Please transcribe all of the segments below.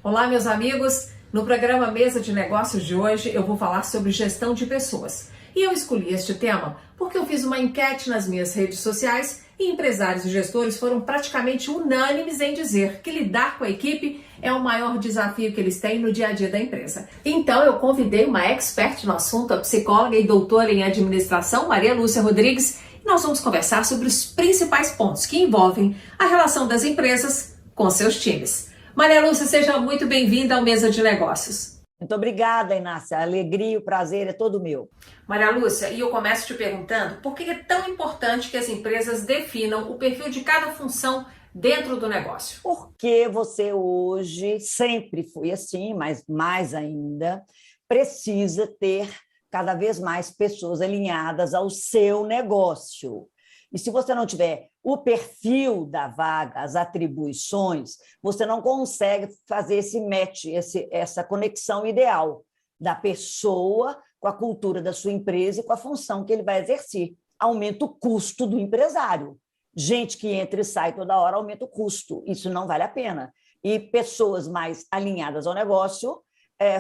Olá, meus amigos! No programa Mesa de Negócios de hoje eu vou falar sobre gestão de pessoas. E eu escolhi este tema porque eu fiz uma enquete nas minhas redes sociais e empresários e gestores foram praticamente unânimes em dizer que lidar com a equipe é o maior desafio que eles têm no dia a dia da empresa. Então eu convidei uma expert no assunto, a psicóloga e doutora em administração, Maria Lúcia Rodrigues, e nós vamos conversar sobre os principais pontos que envolvem a relação das empresas com seus times. Maria Lúcia, seja muito bem-vinda ao Mesa de Negócios. Muito obrigada, Inácia. A alegria e o prazer é todo meu. Maria Lúcia, e eu começo te perguntando por que é tão importante que as empresas definam o perfil de cada função dentro do negócio? Porque você hoje sempre foi assim, mas mais ainda, precisa ter cada vez mais pessoas alinhadas ao seu negócio. E se você não tiver o perfil da vaga, as atribuições, você não consegue fazer esse match, essa conexão ideal da pessoa com a cultura da sua empresa e com a função que ele vai exercer. Aumenta o custo do empresário. Gente que entra e sai toda hora aumenta o custo. Isso não vale a pena. E pessoas mais alinhadas ao negócio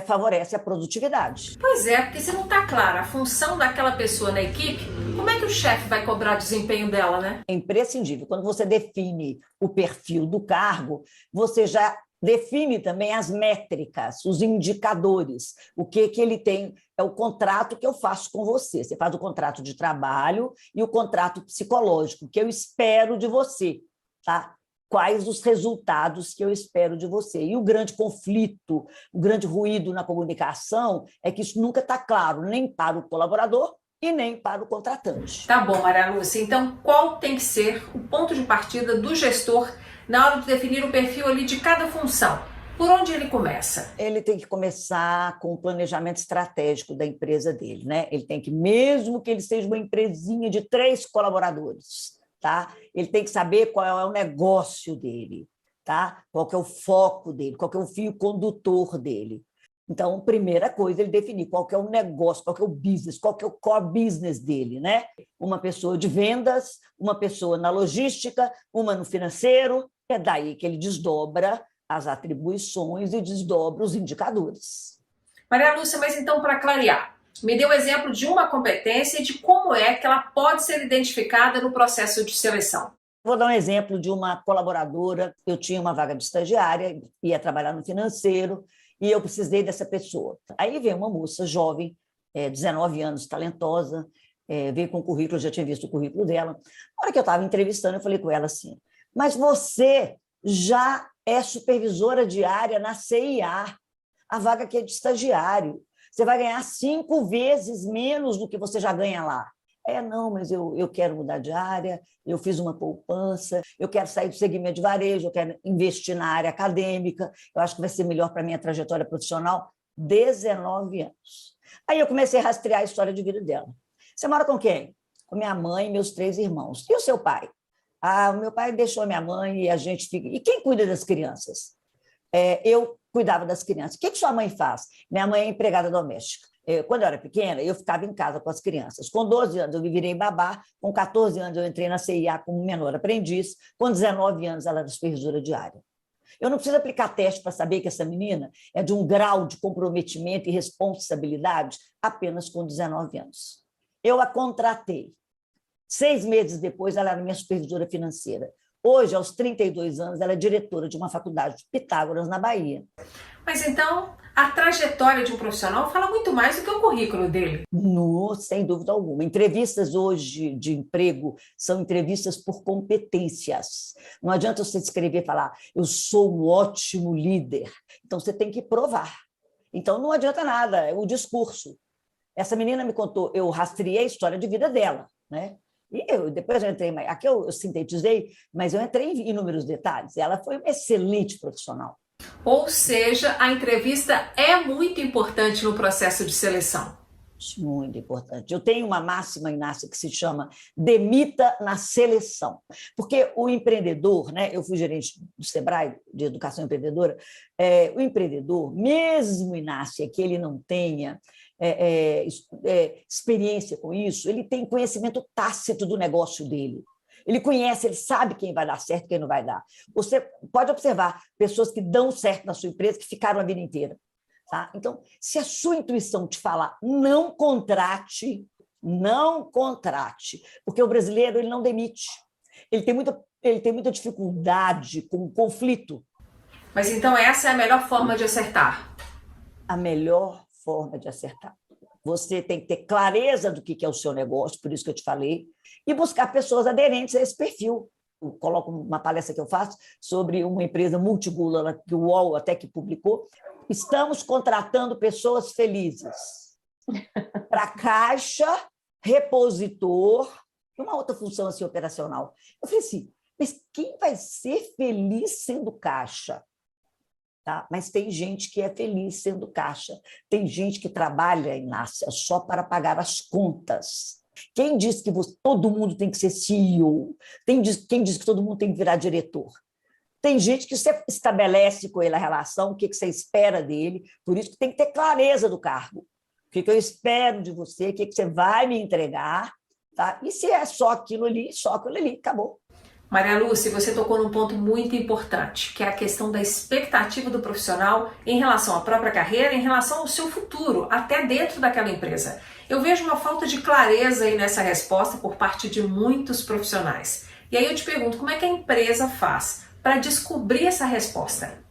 favorece a produtividade. Pois é, porque se não está clara a função daquela pessoa na equipe, como é que o chefe vai cobrar o desempenho dela, né? É imprescindível. Quando você define o perfil do cargo, você já define também as métricas, os indicadores, o que ele tem, é o contrato que eu faço com você. Você faz o contrato de trabalho e o contrato psicológico, que eu espero de você, tá? Quais os resultados que eu espero de você. E o grande conflito, o grande ruído na comunicação é que isso nunca está claro, nem para o colaborador e nem para o contratante. Tá bom, Maria Lúcia. Então, qual tem que ser o ponto de partida do gestor na hora de definir o perfil ali de cada função? Por onde ele começa? Ele tem que começar com o planejamento estratégico da empresa dele, né? Ele tem que, mesmo que ele seja uma empresinha de 3 colaboradores, tá? Ele tem que saber qual é o negócio dele, tá? Qual que é o foco dele, qual que é o fio condutor dele. Então, primeira coisa, ele definir qual que é o negócio, qual que é o business, qual que é o core business dele, né? Uma pessoa de vendas, uma pessoa na logística, uma no financeiro. É daí que ele desdobra as atribuições e desdobra os indicadores. Maria Lúcia, mas então, para clarear, me dê um exemplo de uma competência e de como é que ela pode ser identificada no processo de seleção. Vou dar um exemplo de uma colaboradora. Eu tinha uma vaga de estagiária, ia trabalhar no financeiro, e eu precisei dessa pessoa. Aí veio uma moça jovem, 19 anos, talentosa, veio com o currículo, eu já tinha visto o currículo dela. Na hora que eu estava entrevistando, eu falei com ela assim, mas você já é supervisora de área na CIA, a vaga aqui é de estagiário, você vai ganhar 5 vezes menos do que você já ganha lá. Não, mas eu quero mudar de área, eu fiz uma poupança, eu quero sair do segmento de varejo, eu quero investir na área acadêmica, eu acho que vai ser melhor para a minha trajetória profissional. 19 anos. Aí eu comecei a rastrear a história de vida dela. Você mora com quem? Com minha mãe e meus 3 irmãos. E o seu pai? O meu pai deixou a minha mãe e a gente fica... E quem cuida das crianças? Eu cuidava das crianças. O que sua mãe faz? Minha mãe é empregada doméstica. Quando eu era pequena, eu ficava em casa com as crianças. Com 12 anos, eu me virei babá. Com 14 anos, eu entrei na CIA como menor aprendiz. Com 19 anos, ela era supervisora de área. Eu não preciso aplicar teste para saber que essa menina é de um grau de comprometimento e responsabilidade apenas com 19 anos. Eu a contratei. 6 meses depois, ela era minha supervisora financeira. Hoje, aos 32 anos, ela é diretora de uma faculdade de Pitágoras, na Bahia. Mas então, a trajetória de um profissional fala muito mais do que o currículo dele. No, sem dúvida alguma. Entrevistas hoje de emprego são entrevistas por competências. Não adianta você escrever e falar, eu sou um ótimo líder. Então, você tem que provar. Então, não adianta nada, é o discurso. Essa menina me contou, eu rastreei a história de vida dela, né? E depois eu entrei, aqui eu sintetizei, mas eu entrei em inúmeros detalhes. Ela foi uma excelente profissional. Ou seja, a entrevista é muito importante no processo de seleção. Muito importante. Eu tenho uma máxima, Inácia, que se chama demita na seleção. Porque o empreendedor, né? Eu fui gerente do Sebrae, de educação empreendedora, o empreendedor, mesmo, Inácia, que ele não tenha experiência com isso, ele tem conhecimento tácito do negócio dele. Ele conhece, ele sabe quem vai dar certo e quem não vai dar. Você pode observar pessoas que dão certo na sua empresa, que ficaram a vida inteira. Tá? Então, se a sua intuição te falar, não contrate, porque o brasileiro ele não demite. Ele tem muita dificuldade com o conflito. Mas então essa é a melhor forma de acertar? A melhor forma de acertar. Você tem que ter clareza do que é o seu negócio, por isso que eu te falei, e buscar pessoas aderentes a esse perfil. Eu coloco uma palestra que eu faço sobre uma empresa multigula, que o UOL até que publicou. Estamos contratando pessoas felizes para caixa, repositor e uma outra função assim, operacional. Eu falei assim, mas quem vai ser feliz sendo caixa? Tá? Mas tem gente que é feliz sendo caixa. Tem gente que trabalha, Inácia, só para pagar as contas. Quem diz que todo mundo tem que ser CEO? Quem diz que todo mundo tem que virar diretor? Tem gente que você estabelece com ele a relação, o que você espera dele, por isso que tem que ter clareza do cargo. O que eu espero de você, o que você vai me entregar, tá? E se é só aquilo ali, acabou. Maria Lúcia, você tocou num ponto muito importante, que é a questão da expectativa do profissional em relação à própria carreira, em relação ao seu futuro, até dentro daquela empresa. Eu vejo uma falta de clareza aí nessa resposta por parte de muitos profissionais. E aí eu te pergunto, como é que a empresa faz para descobrir essa resposta?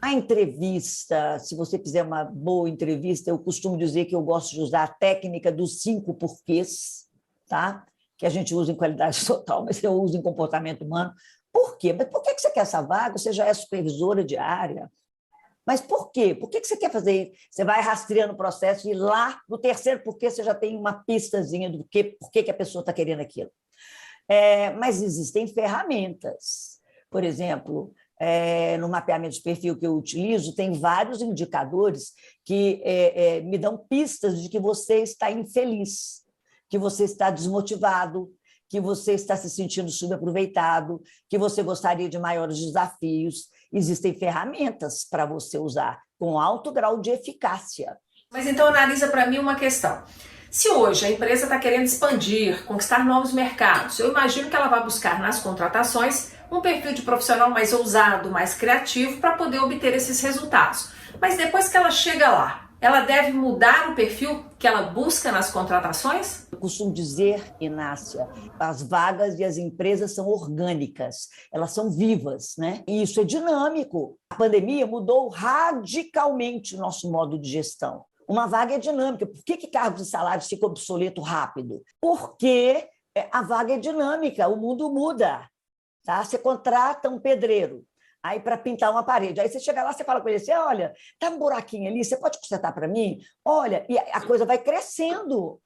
A entrevista, se você fizer uma boa entrevista, eu costumo dizer que eu gosto de usar a técnica dos 5 porquês, tá? Que a gente usa em qualidade total, mas eu uso em comportamento humano. Por quê? Mas por que você quer essa vaga? Você já é supervisora de área. Mas por quê? Por que você quer fazer isso? Você vai rastreando o processo e lá, no terceiro porquê, você já tem uma pistazinha do por que a pessoa está querendo aquilo. Mas existem ferramentas. Por exemplo, no mapeamento de perfil que eu utilizo, tem vários indicadores que me dão pistas de que você está infeliz, que você está desmotivado, que você está se sentindo subaproveitado, que você gostaria de maiores desafios. Existem ferramentas para você usar com alto grau de eficácia. Mas então analisa para mim uma questão. Se hoje a empresa está querendo expandir, conquistar novos mercados, eu imagino que ela vai buscar nas contratações um perfil de profissional mais ousado, mais criativo para poder obter esses resultados. Mas depois que ela chega lá, ela deve mudar o perfil que ela busca nas contratações? Eu costumo dizer, Inácia, as vagas e as empresas são orgânicas, elas são vivas, né? E isso é dinâmico. A pandemia mudou radicalmente o nosso modo de gestão. Uma vaga é dinâmica. Por que cargos e salários ficam obsoletos rápido? Porque a vaga é dinâmica, o mundo muda. Tá? Você contrata um pedreiro aí para pintar uma parede. Aí você chega lá, você fala com ele assim, olha, tá um buraquinho ali, você pode consertar para mim? Olha, e a coisa vai crescendo,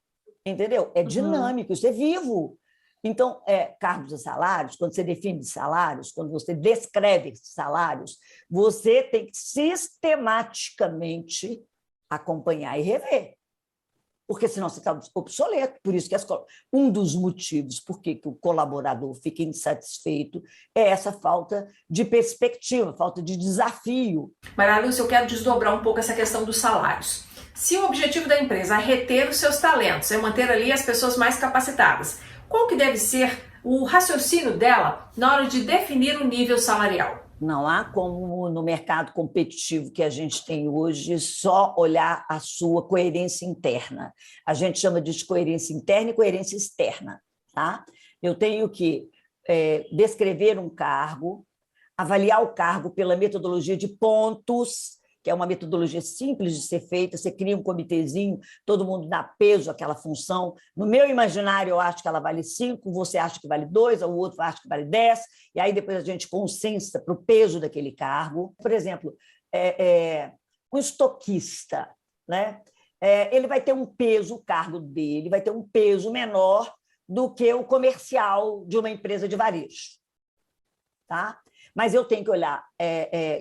entendeu? É dinâmico, isso é vivo. Então, cargos e salários, quando você define salários, quando você descreve salários, você tem que sistematicamente acompanhar e rever. Porque senão você está obsoleto. Por isso que um dos motivos por que o colaborador fica insatisfeito é essa falta de perspectiva, falta de desafio. Maria Lúcia, eu quero desdobrar um pouco essa questão dos salários. Se o objetivo da empresa é reter os seus talentos, é manter ali as pessoas mais capacitadas, qual que deve ser o raciocínio dela na hora de definir o nível salarial? Não há como, no mercado competitivo que a gente tem hoje, só olhar a sua coerência interna. A gente chama de coerência interna e coerência externa. Tá? Eu tenho que descrever um cargo, avaliar o cargo pela metodologia de pontos, que é uma metodologia simples de ser feita. Você cria um comitêzinho, todo mundo dá peso àquela função. No meu imaginário, eu acho que ela vale 5, você acha que vale 2, o outro acha que vale 10, e aí depois a gente consensa para o peso daquele cargo. Por exemplo, um estoquista, né? Ele vai ter um peso, o cargo dele vai ter um peso menor do que o comercial de uma empresa de varejo. Tá? Mas eu tenho que olhar,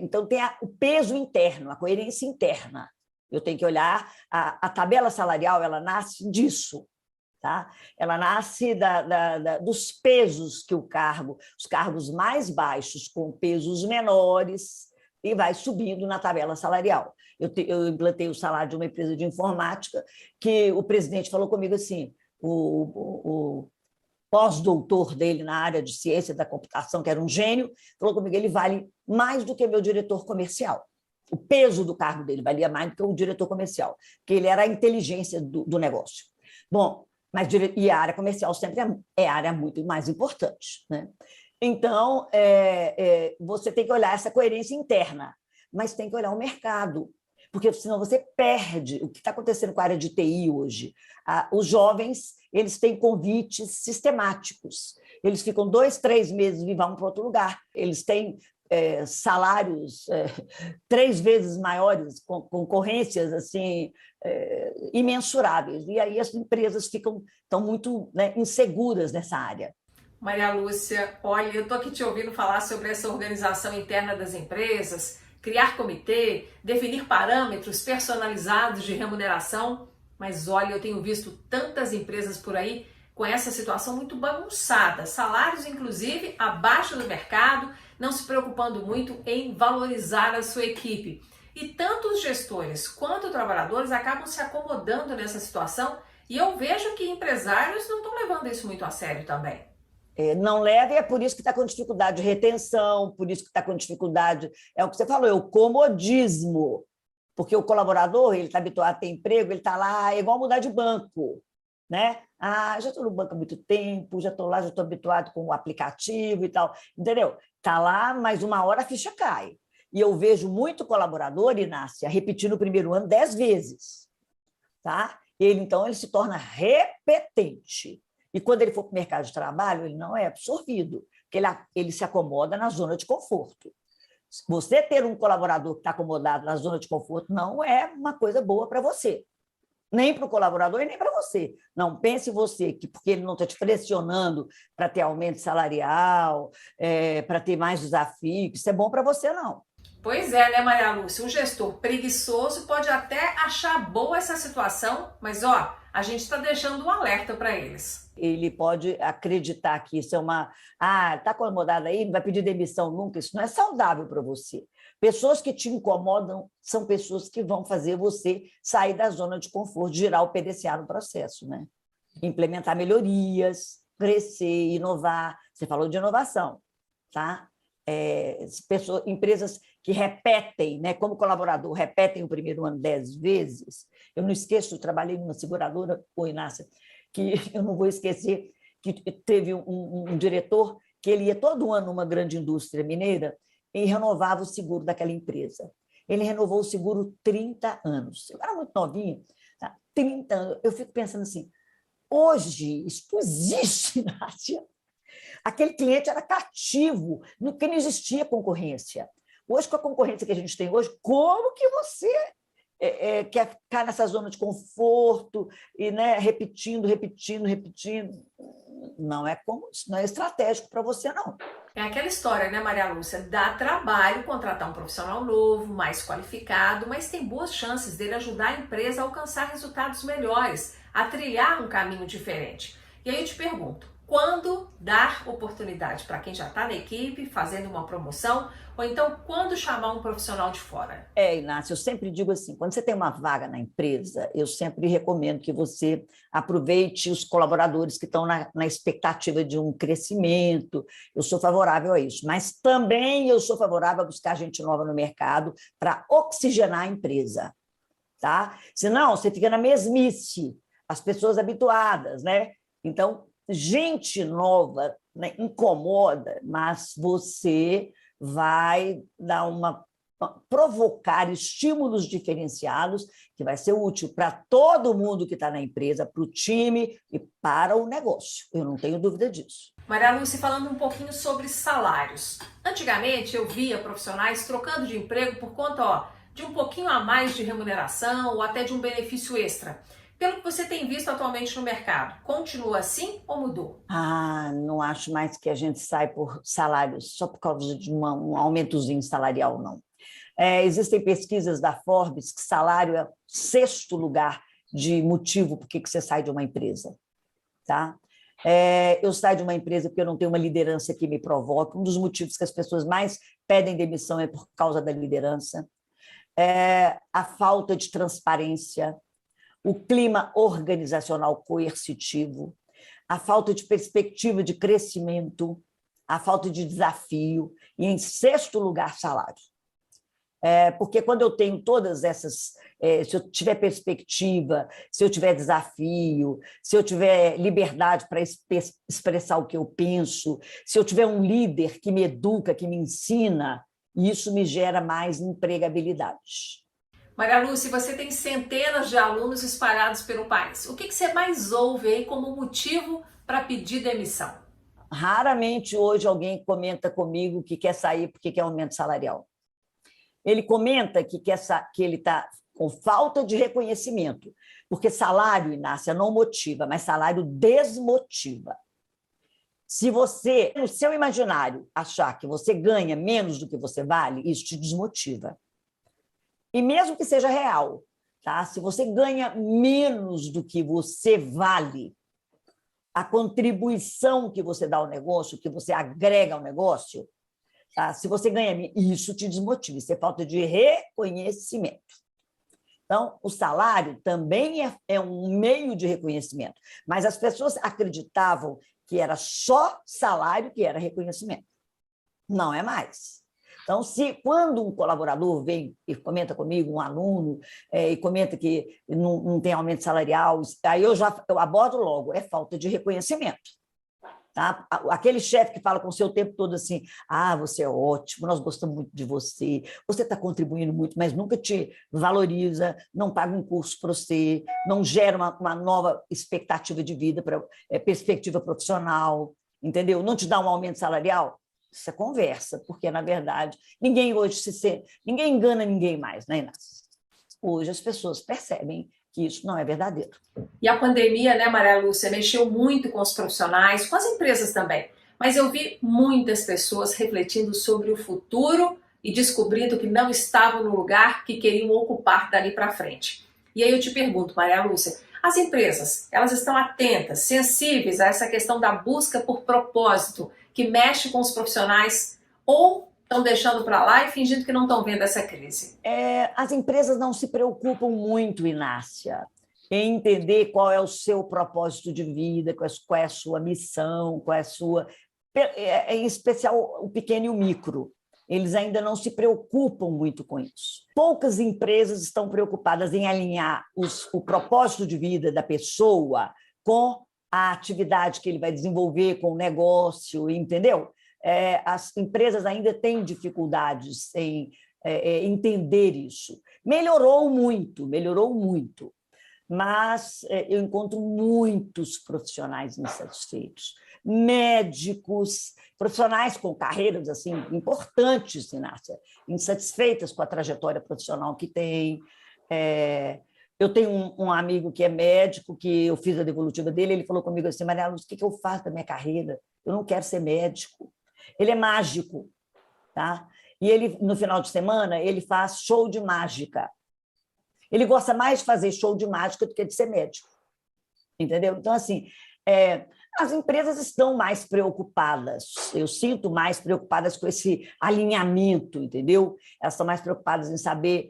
então tem o peso interno, a coerência interna. Eu tenho que olhar, a tabela salarial, ela nasce disso, tá? Ela nasce dos pesos que os cargos mais baixos com pesos menores, e vai subindo na tabela salarial. Eu implantei o salário de uma empresa de informática, que o presidente falou comigo assim, o pós-doutor dele na área de ciência da computação, que era um gênio, falou comigo, ele vale mais do que meu diretor comercial. O peso do cargo dele valia mais do que o diretor comercial, porque ele era a inteligência do negócio. Bom, e a área comercial sempre é área muito mais importante, né? Então, você tem que olhar essa coerência interna, mas tem que olhar o mercado, porque senão você perde o que está acontecendo com a área de TI hoje. Os jovens, eles têm convites sistemáticos, eles ficam 2, 3 meses e vão para outro lugar, eles têm salários 3 vezes maiores, concorrências assim, imensuráveis, e aí as empresas estão muito, né, inseguras nessa área. Maria Lúcia, olha, eu estou aqui te ouvindo falar sobre essa organização interna das empresas, criar comitê, definir parâmetros personalizados de remuneração, mas olha, eu tenho visto tantas empresas por aí com essa situação muito bagunçada, salários inclusive abaixo do mercado, não se preocupando muito em valorizar a sua equipe. E tanto os gestores quanto os trabalhadores acabam se acomodando nessa situação e eu vejo que empresários não estão levando isso muito a sério também. Não leva, e é por isso que está com dificuldade de retenção, por isso que está com dificuldade, é o que você falou, é o comodismo, porque o colaborador, ele está habituado a ter emprego, ele está lá, é igual mudar de banco, né? Já estou no banco há muito tempo, já estou lá, já estou habituado com o aplicativo e tal, entendeu? Está lá, mas uma hora a ficha cai. E eu vejo muito colaborador, Inácia, repetindo o primeiro ano 10 vezes, tá? Então, ele se torna repetente. E quando ele for para o mercado de trabalho, ele não é absorvido, porque ele se acomoda na zona de conforto. Você ter um colaborador que está acomodado na zona de conforto não é uma coisa boa para você, nem para o colaborador e nem para você. Não pense você que, porque ele não está te pressionando para ter aumento salarial, para ter mais desafio, isso é bom para você, não. Pois é, né, Maria Lúcia? Um gestor preguiçoso pode até achar boa essa situação, mas ó, a gente está deixando um alerta para eles. Ele pode acreditar que isso é está acomodado aí, não vai pedir demissão nunca, isso não é saudável para você. Pessoas que te incomodam são pessoas que vão fazer você sair da zona de conforto, girar o PDCA no processo, né? Implementar melhorias, crescer, inovar. Você falou de inovação, tá? Empresas que repetem, né, como colaborador, repetem o primeiro ano 10 vezes. Eu não esqueço, eu trabalhei numa seguradora, Inácia, que eu não vou esquecer, que teve um diretor que ele ia todo ano numa grande indústria mineira e renovava o seguro daquela empresa. Ele renovou o seguro 30 anos. Eu era muito novinha, tá? 30 anos. Eu fico pensando assim, hoje isso existe, Nádia. Aquele cliente era cativo, porque não existia concorrência. Hoje, com a concorrência que a gente tem hoje, como que você quer ficar nessa zona de conforto e, né, repetindo? Não é como, isso não é estratégico para você, não. É aquela história, né, Maria Lúcia? Dá trabalho contratar um profissional novo, mais qualificado, mas tem boas chances dele ajudar a empresa a alcançar resultados melhores, a trilhar um caminho diferente. E aí eu te pergunto, quando dar oportunidade para quem já está na equipe, fazendo uma promoção, ou então quando chamar um profissional de fora? Inácio, eu sempre digo assim, quando você tem uma vaga na empresa, eu sempre recomendo que você aproveite os colaboradores que estão na expectativa de um crescimento, eu sou favorável a isso, mas também eu sou favorável a buscar gente nova no mercado para oxigenar a empresa, tá? Senão, você fica na mesmice, as pessoas habituadas, né? Então, gente nova, né, incomoda, mas você vai provocar estímulos diferenciados que vai ser útil para todo mundo que está na empresa, para o time e para o negócio. Eu não tenho dúvida disso. Maria Lúcia, falando um pouquinho sobre salários. Antigamente eu via profissionais trocando de emprego por conta de um pouquinho a mais de remuneração ou até de um benefício extra. Pelo que você tem visto atualmente no mercado, continua assim ou mudou? Não acho mais que a gente sai por salários só por causa de um aumentozinho salarial, não. Existem pesquisas da Forbes que salário é o 6º lugar de motivo por que você sai de uma empresa. Tá? Eu saio de uma empresa porque eu não tenho uma liderança que me provoque. Um dos motivos que as pessoas mais pedem demissão é por causa da liderança. A falta de transparência, o clima organizacional coercitivo, a falta de perspectiva de crescimento, a falta de desafio e, em sexto lugar, salário. Porque quando eu tenho todas essas, se eu tiver perspectiva, se eu tiver desafio, se eu tiver liberdade para expressar o que eu penso, se eu tiver um líder que me educa, que me ensina, isso me gera mais empregabilidade. Maria Lúcia, você tem centenas de alunos espalhados pelo país. O que você mais ouve aí como motivo para pedir demissão? Raramente hoje alguém comenta comigo que quer sair porque quer aumento salarial. Ele comenta que ele está com falta de reconhecimento, porque salário, Inácia, não motiva, mas salário desmotiva. Se você, no seu imaginário, achar que você ganha menos do que você vale, isso te desmotiva. E mesmo que seja real, tá? Se você ganha menos do que você vale, a contribuição que você dá ao negócio, que você agrega ao negócio, tá? Se você ganha, isso te desmotiva, isso é falta de reconhecimento. Então, o salário também é um meio de reconhecimento, mas as pessoas acreditavam que era só salário que era reconhecimento. Não é mais. Então, quando um colaborador vem e comenta comigo, um aluno, e comenta que não tem aumento salarial, aí eu abordo logo, é falta de reconhecimento. Tá? Aquele chefe que fala com você o tempo todo assim, você é ótimo, nós gostamos muito de você, você está contribuindo muito, mas nunca te valoriza, não paga um curso para você, não gera uma nova expectativa de vida, perspectiva profissional, entendeu? Não te dá um aumento salarial. Isso é conversa, porque, na verdade, ninguém engana ninguém mais, né, Inácia? Hoje as pessoas percebem que isso não é verdadeiro. E a pandemia, né, Maria Lúcia, mexeu muito com os profissionais, com as empresas também. Mas eu vi muitas pessoas refletindo sobre o futuro e descobrindo que não estavam no lugar que queriam ocupar dali para frente. E aí eu te pergunto, Maria Lúcia, as empresas, elas estão atentas, sensíveis a essa questão da busca por propósito, que mexe com os profissionais, ou estão deixando para lá e fingindo que não estão vendo essa crise? As empresas não se preocupam muito, Inácia, em entender qual é o seu propósito de vida, qual é a sua missão, qual é a sua... Em especial o pequeno e o micro. Eles ainda não se preocupam muito com isso. Poucas empresas estão preocupadas em alinhar o propósito de vida da pessoa com a atividade que ele vai desenvolver, com o negócio, entendeu? As empresas ainda têm dificuldades em entender isso. Melhorou muito, mas eu encontro muitos profissionais insatisfeitos, médicos, profissionais com carreiras assim importantes, Inácia, insatisfeitas com a trajetória profissional que têm. Eu tenho um amigo que é médico, que eu fiz a devolutiva dele, ele falou comigo assim, Maria Lúcia, o que eu faço da minha carreira? Eu não quero ser médico. Ele é mágico, tá? E ele, no final de semana, ele faz show de mágica. Ele gosta mais de fazer show de mágica do que de ser médico, entendeu? Então, assim, as empresas estão mais preocupadas, eu sinto mais preocupadas com esse alinhamento, entendeu? Elas estão mais preocupadas em saber,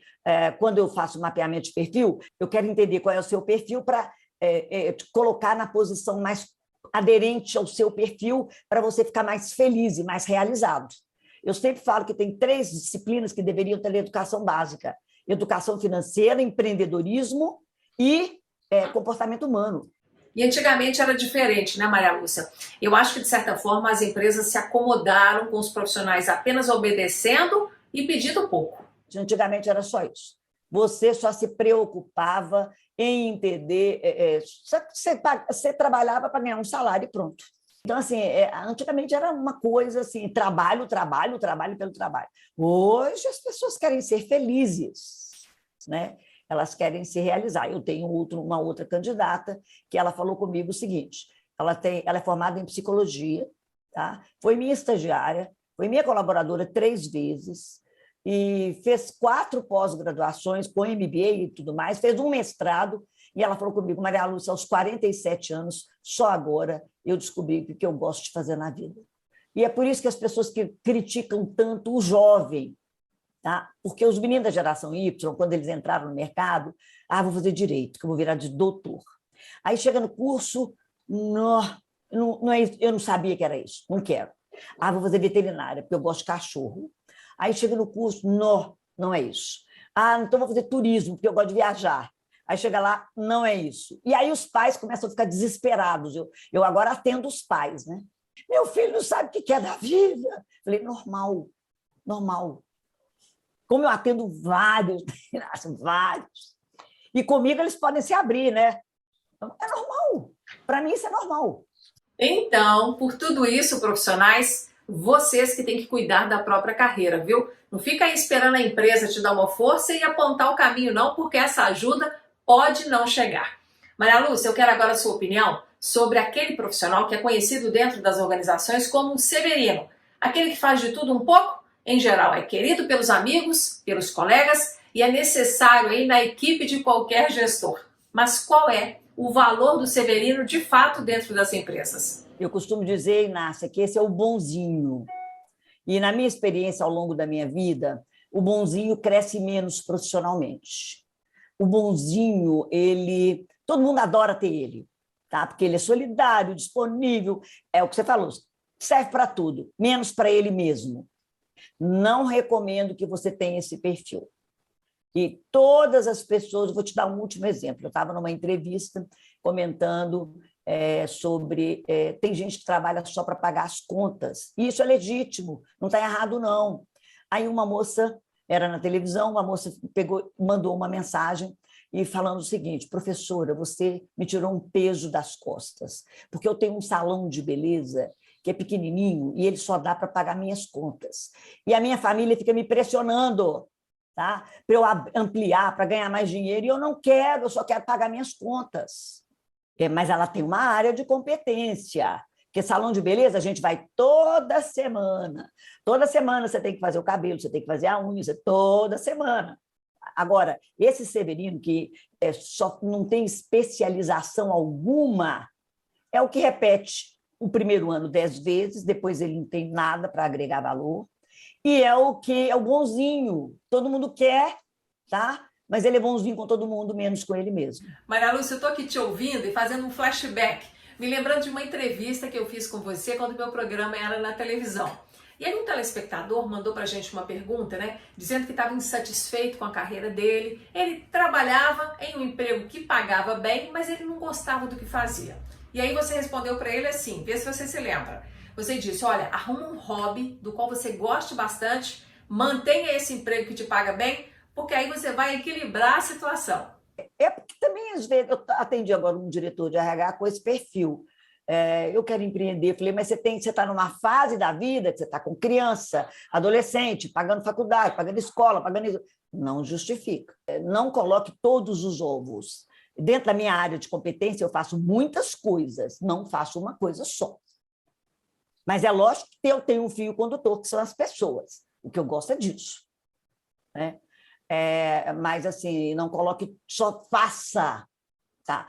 quando eu faço mapeamento de perfil, eu quero entender qual é o seu perfil para te colocar na posição mais aderente ao seu perfil para você ficar mais feliz e mais realizado. Eu sempre falo que tem 3 disciplinas que deveriam ter na educação básica: educação financeira, empreendedorismo e comportamento humano. E antigamente era diferente, né, Maria Lúcia? Eu acho que, de certa forma, as empresas se acomodaram com os profissionais apenas obedecendo e pedindo pouco. Antigamente era só isso. Você só se preocupava em entender... Você trabalhava para ganhar um salário e pronto. Então, assim, antigamente era uma coisa assim, trabalho pelo trabalho. Hoje as pessoas querem ser felizes, né? Elas querem se realizar. Eu tenho uma outra candidata que ela falou comigo o seguinte, ela é formada em psicologia, tá? Foi minha estagiária, foi minha colaboradora 3 vezes e fez 4 pós-graduações com MBA e tudo mais, fez um mestrado, e ela falou comigo, Maria Lúcia, aos 47 anos, só agora eu descobri o que eu gosto de fazer na vida. E é por isso que as pessoas que criticam tanto o jovem, tá? Porque os meninos da geração Y, quando eles entraram no mercado, vou fazer direito, que eu vou virar de doutor. Aí chega no curso, Eu não sabia que era isso, não quero. Ah, vou fazer veterinária, porque eu gosto de cachorro. Aí chega no curso, não é isso. Ah, então vou fazer turismo, porque eu gosto de viajar. Aí chega lá, não é isso. E aí os pais começam a ficar desesperados. Eu agora atendo os pais, né? Meu filho não sabe o que é da vida. Falei, normal, normal. Como eu atendo vários, vários. E comigo eles podem se abrir, né? É normal. Para mim isso é normal. Então, por tudo isso, profissionais, vocês que têm que cuidar da própria carreira, viu? Não fica aí esperando a empresa te dar uma força e apontar o caminho, não, porque essa ajuda pode não chegar. Maria Lúcia, eu quero agora a sua opinião sobre aquele profissional que é conhecido dentro das organizações como um severino. Aquele que faz de tudo um pouco, em geral é querido pelos amigos, pelos colegas e é necessário aí na equipe de qualquer gestor. Mas qual é o valor do severino de fato dentro das empresas? Eu costumo dizer, Inácia, que esse é o bonzinho. E na minha experiência ao longo da minha vida, o bonzinho cresce menos profissionalmente. O bonzinho, todo mundo adora ter ele, tá? Porque ele é solidário, disponível, é o que você falou, serve para tudo, menos para ele mesmo. Não recomendo que você tenha esse perfil. E todas as pessoas, eu vou te dar um último exemplo. Eu estava numa entrevista comentando sobre... tem gente que trabalha só para pagar as contas. E isso é legítimo, não está errado, não. Aí uma moça, era na televisão, uma moça mandou uma mensagem e falando o seguinte: professora, você me tirou um peso das costas, porque eu tenho um salão de beleza que é pequenininho e ele só dá para pagar minhas contas. E a minha família fica me pressionando, tá? Para eu ampliar, para ganhar mais dinheiro, e eu não quero, eu só quero pagar minhas contas. Mas ela tem uma área de competência, porque salão de beleza a gente vai toda semana você tem que fazer o cabelo, você tem que fazer a unha, toda semana. Agora, esse severino que só não tem especialização alguma, é o que repete o primeiro ano 10 vezes, depois ele não tem nada para agregar valor, e é o que é o bonzinho, todo mundo quer, tá? Mas ele é bonzinho com todo mundo, menos com ele mesmo. Maria Lúcia, eu estou aqui te ouvindo e fazendo um flashback, me lembrando de uma entrevista que eu fiz com você quando o meu programa era na televisão. E aí um telespectador mandou pra gente uma pergunta, né? Dizendo que estava insatisfeito com a carreira dele. Ele trabalhava em um emprego que pagava bem, mas ele não gostava do que fazia. E aí você respondeu para ele assim, vê se você se lembra. Você disse, olha, arruma um hobby do qual você goste bastante, mantenha esse emprego que te paga bem, porque aí você vai equilibrar a situação. É porque também, às vezes, eu atendi agora um diretor de RH com esse perfil. Eu quero empreender. Eu falei, mas você está numa fase da vida que você está com criança, adolescente, pagando faculdade, pagando escola, pagando isso. Não justifica. Não coloque todos os ovos. Dentro da minha área de competência, eu faço muitas coisas, não faço uma coisa só. Mas é lógico que eu tenho um fio condutor, que são as pessoas. O que eu gosto é disso, né? Mas, assim, não coloque, só faça, tá?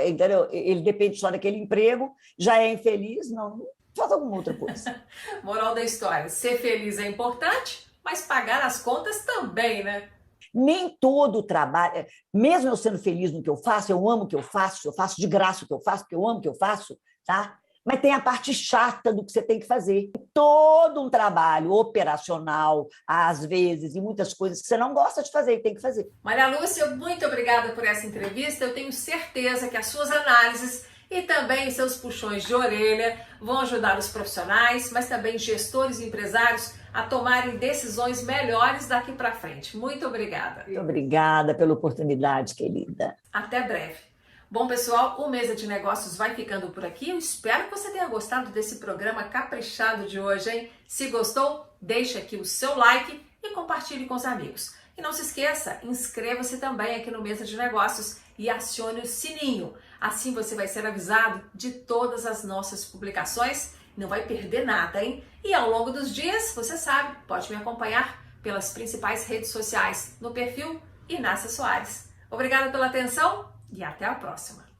Entendeu? Ele depende só daquele emprego, já é infeliz, não, faz alguma outra coisa. Moral da história, ser feliz é importante, mas pagar as contas também, né? Nem todo trabalho, mesmo eu sendo feliz no que eu faço, eu amo o que eu faço de graça o que eu faço, porque eu amo o que eu faço, tá? Mas tem a parte chata do que você tem que fazer. Todo um trabalho operacional, às vezes, e muitas coisas que você não gosta de fazer e tem que fazer. Maria Lúcia, muito obrigada por essa entrevista. Eu tenho certeza que as suas análises e também os seus puxões de orelha vão ajudar os profissionais, mas também gestores e empresários a tomarem decisões melhores daqui para frente. Muito obrigada. Muito obrigada pela oportunidade, querida. Até breve. Bom, pessoal, o Mesa de Negócios vai ficando por aqui. Eu espero que você tenha gostado desse programa caprichado de hoje, hein? Se gostou, deixe aqui o seu like e compartilhe com os amigos. E não se esqueça, inscreva-se também aqui no Mesa de Negócios e acione o sininho. Assim você vai ser avisado de todas as nossas publicações. Não vai perder nada, hein? E ao longo dos dias, você sabe, pode me acompanhar pelas principais redes sociais no perfil Inácia Soares. Obrigada pela atenção e até a próxima!